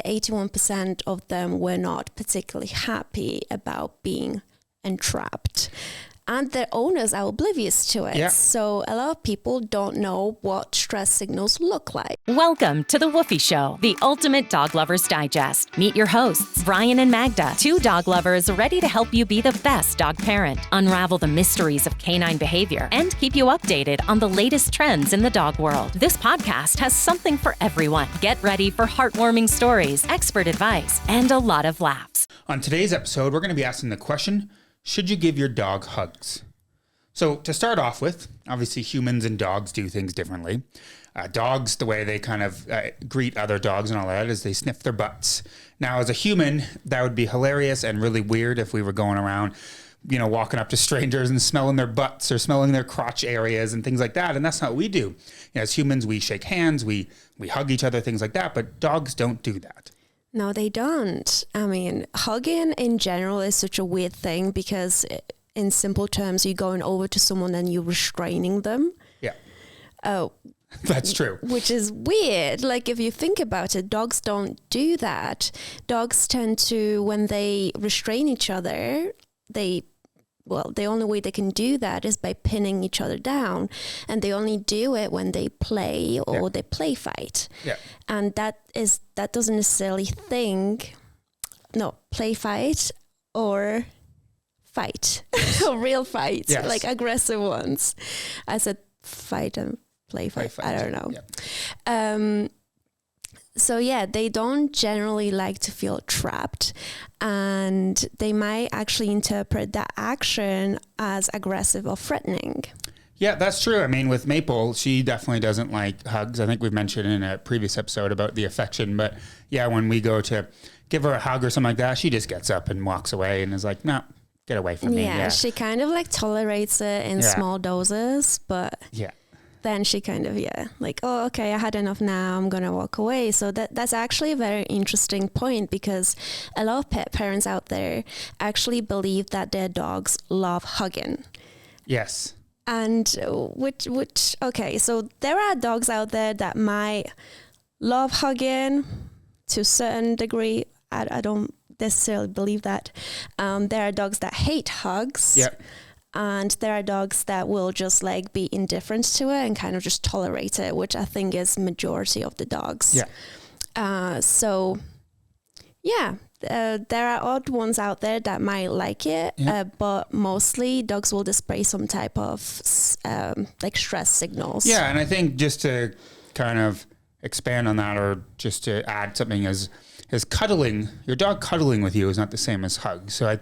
yet 81% of them were not particularly happy about being entrapped. And their owners are oblivious to it. Yeah. So a lot of people don't know what stress signals look like. Welcome to the Woofi Show, the ultimate dog lover's digest. Meet your hosts, Brian and Magda, two dog lovers ready to help you be the best dog parent, unravel the mysteries of canine behavior, and keep you updated on the latest trends in the dog world. This podcast has something for everyone. Get ready for heartwarming stories, expert advice, and a lot of laughs. On today's episode, we're going to be asking the question, should you give your dog hugs? So to start off with, obviously humans and dogs do things differently. Dogs, the way they kind of greet other dogs and all that is they sniff their butts. Now, as a human, that would be hilarious and really weird if we were going around, you know, walking up to strangers and smelling their butts or smelling their crotch areas and things like that. And that's not what we do. You know, as humans, we shake hands, we hug each other, things like that. But dogs don't do that. No, they don't. I mean, hugging in general is such a weird thing because in simple terms, you're going over to someone and you're restraining them. Yeah. Oh. That's true. Which is weird. Like, if you think about it, dogs don't do that. Dogs tend to, when they restrain each other, the only way they can do that is by pinning each other down. And they only do it when they play or they play fight. Yeah. And that doesn't necessarily play fight or fight, or real fights, like aggressive ones. I said fight and play fight. I don't know. Yeah. So yeah, they don't generally like to feel trapped, and they might actually interpret that action as aggressive or threatening. Yeah, that's true. I mean, with Maple, she definitely doesn't like hugs. I think we've mentioned in a previous episode about the affection, but yeah, when we go to give her a hug or something like that, she just gets up and walks away and is like, no, get away from me. Yeah, she kind of like tolerates it in small doses, but then she kind of, like, oh, okay, I had enough now, I'm going to walk away. So that's actually a very interesting point because a lot of pet parents out there actually believe that their dogs love hugging. Yes. And okay, so there are dogs out there that might love hugging to a certain degree. I don't necessarily believe that. There are dogs that hate hugs. Yep. And there are dogs that will just like be indifferent to it and kind of just tolerate it, which I think is majority of the dogs. Yeah. There are odd ones out there that might like it, but mostly dogs will display some type of like stress signals. Yeah, and I think just to kind of expand on that, or just to add something, is cuddling, your dog cuddling with you is not the same as hugs. So I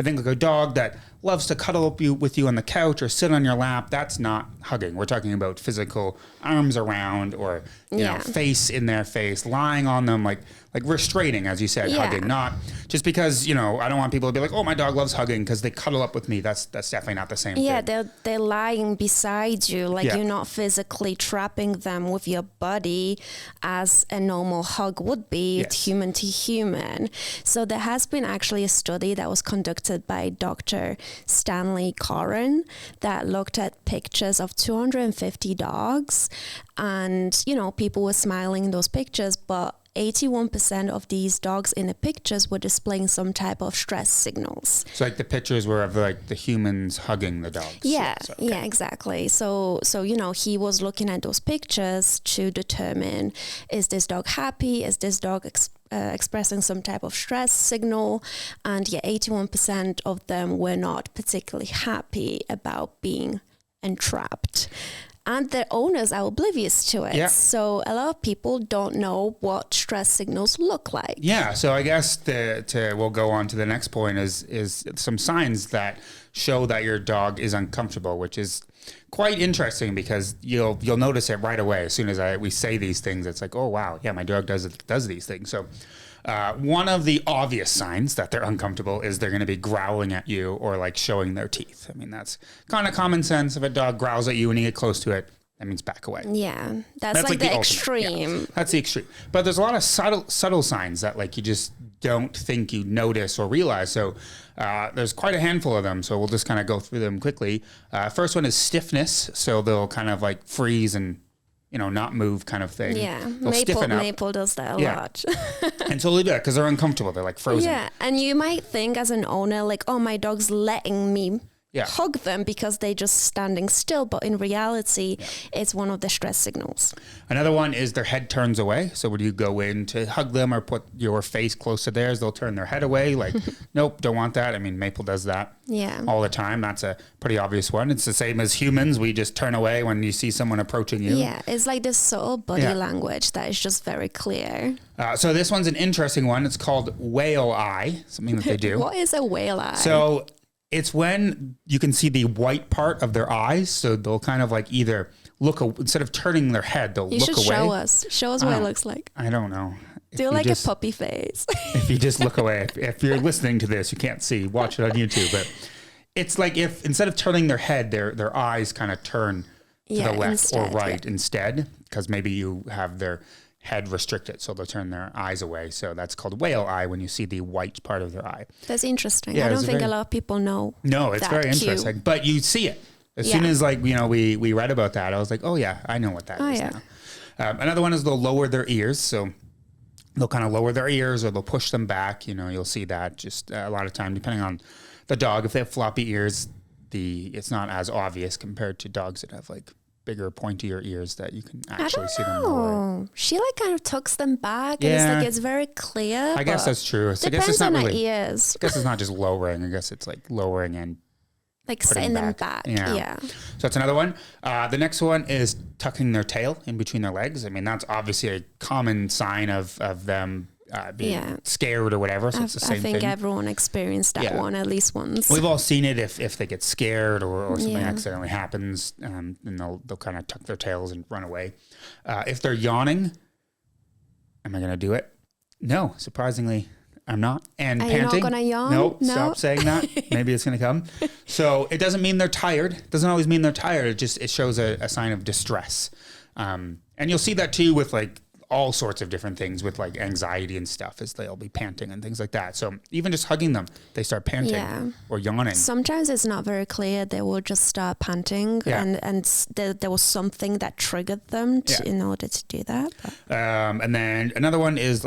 think like a dog that loves to cuddle up with you on the couch or sit on your lap, that's not hugging. We're talking about physical arms around or you know, face in their face, lying on them, like restraining, as you said, hugging. Not just because, you know, I don't want people to be like, oh, my dog loves hugging because they cuddle up with me. That's definitely not the same thing. Yeah, they're lying beside you, like you're not physically trapping them with your body as a normal hug would be, human to human. So there has been actually a study that was conducted by Dr. Stanley Coren that looked at pictures of 250 dogs, and you know, people were smiling in those pictures, but 81% of these dogs in the pictures were displaying some type of stress signals. So like the pictures were of like the humans hugging the dogs. Yeah, yeah, exactly. So you know, he was looking at those pictures to determine, is this dog happy? Is this dog expressing some type of stress signal? And 81% of them were not particularly happy about being entrapped. And their owners are oblivious to it. Yeah. So a lot of people don't know what stress signals look like. Yeah. So I guess we'll go on to the next point is some signs that show that your dog is uncomfortable, which is quite interesting because you'll notice it right away. As soon as we say these things, it's like, oh, wow. Yeah, my dog does these things. So one of the obvious signs that they're uncomfortable is they're going to be growling at you or like showing their teeth. I mean, that's kind of common sense. If a dog growls at you and you get close to it, that means back away. Yeah, that's like the extreme. Yeah, that's the extreme. But there's a lot of subtle signs that like you just don't think you notice or realize. So there's quite a handful of them. So we'll just kind of go through them quickly. First one is stiffness. So they'll kind of like freeze and not move kind of thing. Yeah, They'll stiffen up. Maple does that a lot. And so they'll do that because they're uncomfortable. They're like frozen. Yeah, and you might think as an owner, like, oh, my dog's letting me hug them because they're just standing still. But in reality, it's one of the stress signals. Another one is their head turns away. So when you go in to hug them or put your face close to theirs, they'll turn their head away. Like, nope, don't want that. I mean, Maple does that all the time. That's a pretty obvious one. It's the same as humans. We just turn away when you see someone approaching you. Yeah, it's like this subtle body language that is just very clear. So this one's an interesting one. It's called whale eye, something that they do. What is a whale eye? So it's when you can see the white part of their eyes. So they'll kind of like either instead of turning their head, they'll look away. You should show us what it looks like. I don't know. Do like a puppy face. If you just look away, if you're listening to this, you can't see, watch it on YouTube. But it's like if instead of turning their head, their eyes kind of turn to the left or right instead, because maybe you have their head restricted, so they'll turn their eyes away. So that's called whale eye when you see the white part of their eye. That's interesting. I don't think a lot of people know. No, it's very interesting, but you see it. As soon as we read about that, I was like, oh yeah, I know what that is now. Another one is they'll lower their ears. So they'll kind of lower their ears or they'll push them back. You'll see that just a lot of time, depending on the dog. If they have floppy ears, it's not as obvious compared to dogs that have like bigger, pointier ears that you can actually see them lower. She like kind of tucks them back and it's very clear. I guess that's true. So depends I guess it's not on really, the ears. I guess it's not just lowering. I guess it's like lowering and like setting them back. Yeah. So that's another one. The next one is tucking their tail in between their legs. I mean, that's obviously a common sign of them being scared or whatever. So it's the same thing. I think everyone experienced that one at least once. We've all seen it if they get scared or something accidentally happens, then they'll kind of tuck their tails and run away. If they're yawning, am I going to do it? No, surprisingly, I'm not. And Are panting. You're not going to yawn? No, stop saying that. Maybe it's going to come. So it doesn't mean they're tired. It doesn't always mean they're tired. It shows a sign of distress. And you'll see that too with like all sorts of different things with like anxiety and stuff, as they'll be panting and things like that. So even just hugging them, they start panting or yawning. Sometimes it's not very clear. They will just start panting and there was something that triggered them in order to do that. And then another one is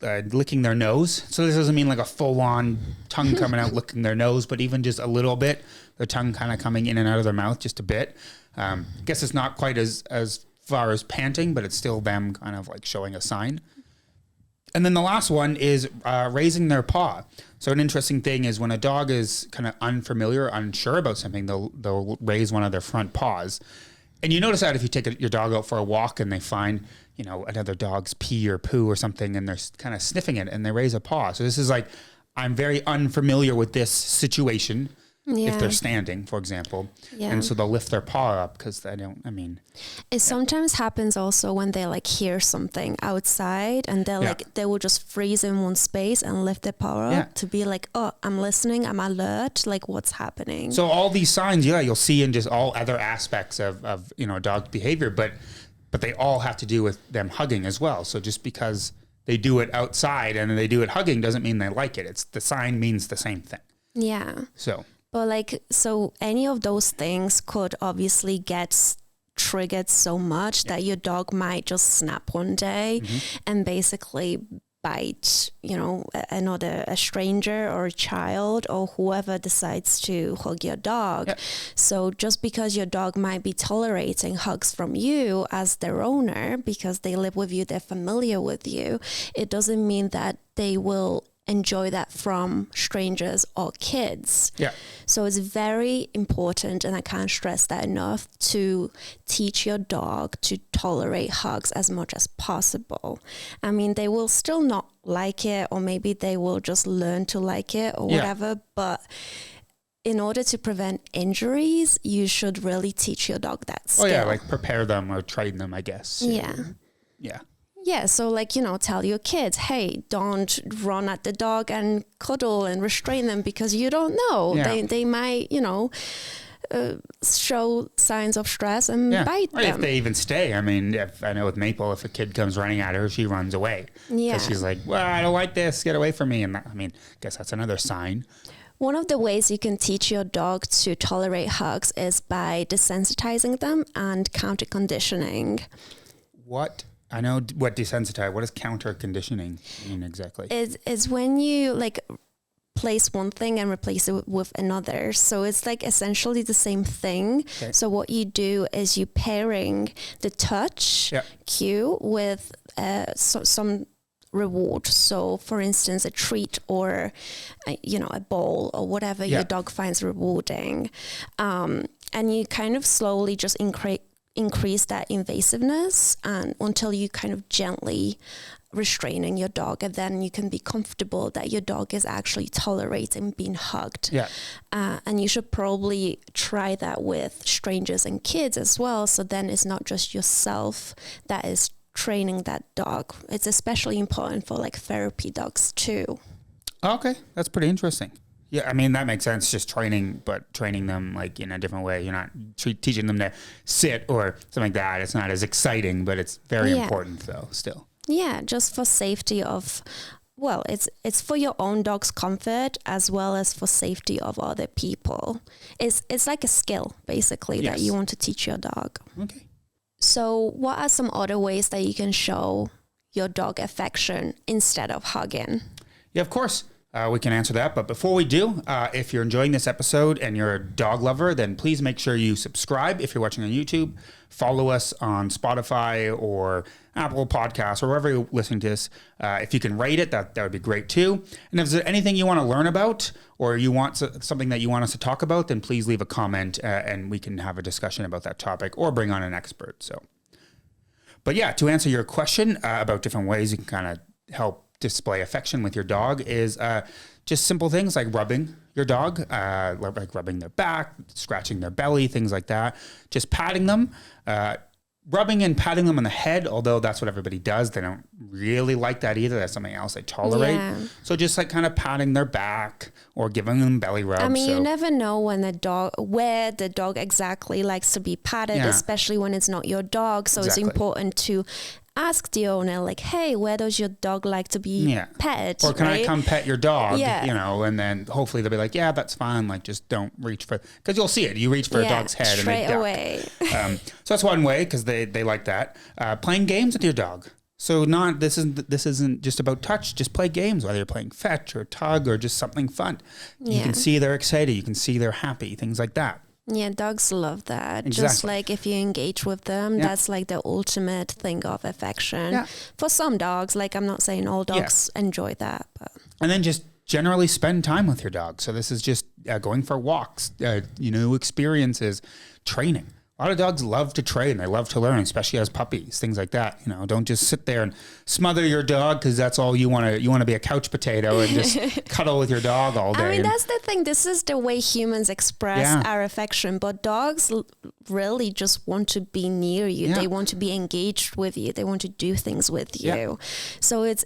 licking their nose. So this doesn't mean like a full-on tongue coming out licking their nose, but even just a little bit, their tongue kind of coming in and out of their mouth just a bit. I guess it's not quite as far as panting, but it's still them kind of like showing a sign. And then the last one is raising their paw. So an interesting thing is when a dog is kind of unfamiliar, unsure about something, they'll raise one of their front paws. And you notice that if you take your dog out for a walk and they find, another dog's pee or poo or something, and they're kind of sniffing it and they raise a paw. So this is like, I'm very unfamiliar with this situation. If they're standing, for example. And so they'll lift their paw up because it sometimes happens also when they like hear something outside and they will just freeze in one space and lift their paw up to be like, oh, I'm listening, I'm alert, like what's happening. So all these signs, you'll see in just all other aspects of dog behavior, but they all have to do with them hugging as well. So just because they do it outside and they do it hugging doesn't mean they like it. It's the sign means the same thing. Yeah. But so any of those things could obviously get triggered so much that your dog might just snap one day and basically bite, a stranger or a child or whoever decides to hug your dog. Yep. So just because your dog might be tolerating hugs from you as their owner, because they live with you, they're familiar with you, it doesn't mean that they will enjoy that from strangers or kids. Yeah. So it's very important, and I can't stress that enough, to teach your dog to tolerate hugs as much as possible. I mean, they will still not like it, or maybe they will just learn to like it or whatever, but in order to prevent injuries, you should really teach your dog that skill. Oh yeah, like prepare them or train them, I guess. Yeah. Yeah, so tell your kids, hey, don't run at the dog and cuddle and restrain them because you don't know. Yeah. They might, show signs of stress and bite them. If they even stay. I mean, I know with Maple, if a kid comes running at her, she runs away. Yeah. Because she's like, well, I don't like this, get away from me. And I guess that's another sign. One of the ways you can teach your dog to tolerate hugs is by desensitizing them and counter conditioning. I know what desensitize. What does counter conditioning mean exactly? Is when you like place one thing and replace it with another. So it's like essentially the same thing. Okay. So what you do is you pairing the touch cue with some reward. So for instance, a treat or a bowl or whatever your dog finds rewarding. And you kind of slowly just increase that invasiveness and until you kind of gently restraining your dog, and then you can be comfortable that your dog is actually tolerating being hugged. And you should probably try that with strangers and kids as well. So then it's not just yourself that is training that dog. It's especially important for like therapy dogs too. Okay, that's pretty interesting. Yeah, I mean, that makes sense, just training, but training them like in a different way. You're not teaching them to sit or something like that. It's not as exciting, but it's very important though still. Yeah, just for safety of, well, it's for your own dog's comfort as well as for safety of other people. It's like a skill, basically, that you want to teach your dog. Okay. So what are some other ways that you can show your dog affection instead of hugging? Yeah, of course. We can answer that. But before we do, if you're enjoying this episode and you're a dog lover, then please make sure you subscribe if you're watching on YouTube. Follow us on Spotify or Apple Podcasts or wherever you're listening to this. If you can rate it, that would be great too. And if there's anything you want to learn about or you want something that you want us to talk about, then please leave a comment and we can have a discussion about that topic or bring on an expert. But yeah, to answer your question about different ways you can kind of help display affection with your dog is just simple things like rubbing your dog, like rubbing their back, scratching their belly, things like that. Just patting them, rubbing and patting them on the head, although that's what everybody does. They don't really like that either. That's something else they tolerate. Yeah. So just like kind of patting their back or giving them belly rubs. I mean, you never know where the dog exactly likes to be patted, especially when it's not your dog. So it's important to ask the owner, like, hey, where does your dog like to be petted? Or can I come pet your dog? And then hopefully they'll be like, yeah, that's fine. Like, just don't reach for, because you'll see it. You reach for a dog's head and they duck. Away. So that's one way, because they like that. Playing games with your dog. So this isn't just about touch. Just play games, whether you're playing fetch or tug or just something fun. You can see they're excited. You can see they're happy. Things like that. Yeah, dogs love that. Exactly. Just like if you engage with them, that's like the ultimate thing of affection. Yeah. For some dogs, like I'm not saying all dogs enjoy that. But. And then just generally spend time with your dog. So this is just going for walks, experiences, training. A lot of dogs love to train. They love to learn, especially as puppies, things like that. Don't just sit there and smother your dog because that's all you want to. You want to be a couch potato and just cuddle with your dog all day. I mean, that's the thing. This is the way humans express our affection, but dogs really just want to be near you. Yeah. They want to be engaged with you. They want to do things with you. Yeah. So it's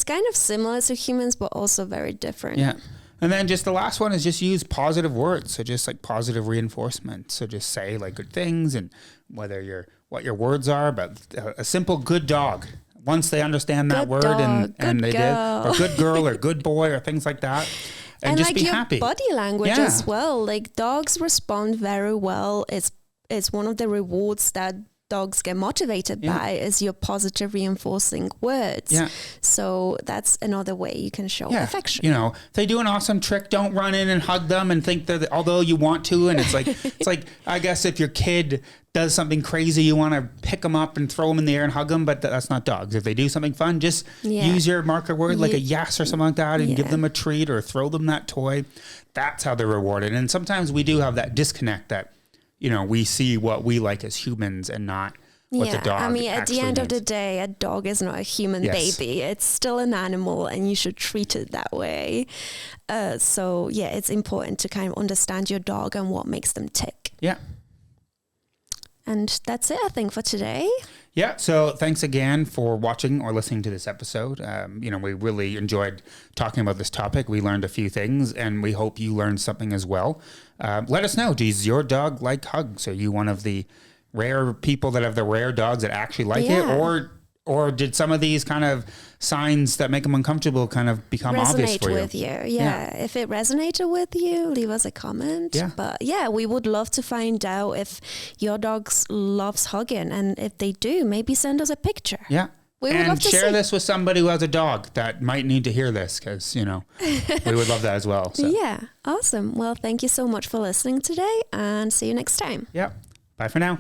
kind of similar to humans, but also very different. Yeah. And then just the last one is just use positive words. So just like positive reinforcement. So just say like good things and what your words are, but a simple good dog. Once they understand that word and they did, or good girl or good boy or things like that. And just like be your happy. Body language as well. Like dogs respond very well. It's one of the rewards that dogs get motivated by is your positive reinforcing words. Yeah. So that's another way you can show affection. If they do an awesome trick, don't run in and hug them and think that although you want to, and it's like I guess if your kid does something crazy, you want to pick them up and throw them in the air and hug them, but that's not dogs. If they do something fun, just use your marker word like a yes or something like that and give them a treat or throw them that toy. That's how they're rewarded. And sometimes we do have that disconnect that we see what we like as humans and not what the dog. I mean, at the end of the day, a dog is not a human baby. It's still an animal and you should treat it that way. So it's important to kind of understand your dog and what makes them tick. Yeah. And that's it, I think, for today. Yeah. So thanks again for watching or listening to this episode. We really enjoyed talking about this topic. We learned a few things and we hope you learned something as well. Let us know. Does your dog like hugs? Are you one of the rare people that have the rare dogs that actually like it? Or did some of these kind of signs that make them uncomfortable kind of become obvious for you? Resonate with you. Yeah. If it resonated with you, leave us a comment. Yeah. But yeah, we would love to find out if your dog loves hugging. And if they do, maybe send us a picture. Yeah. We would love to share see. this with somebody who has a dog that might need to hear this because, we would love that as well. So. Yeah. Awesome. Well, thank you so much for listening today and see you next time. Yeah. Bye for now.